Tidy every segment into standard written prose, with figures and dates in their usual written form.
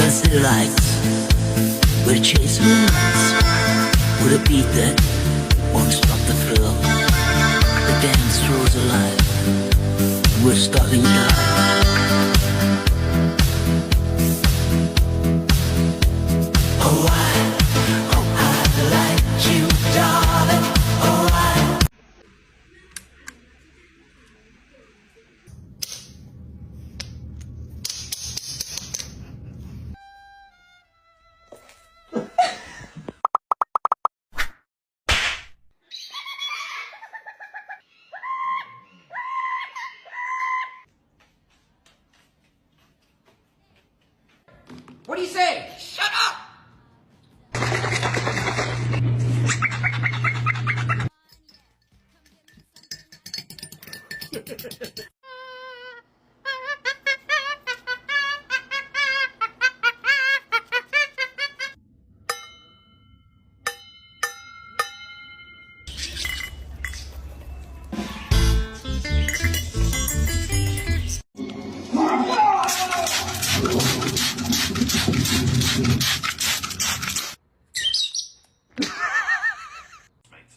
City lights, we're chasing moonlights with a beat that won't stop the thrill. The dance floor's alive, we're starting live. Oh, I like you, darling. Oh, What do you say? Shut up!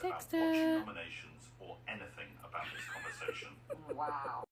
About watch nominations or anything about this conversation. Wow.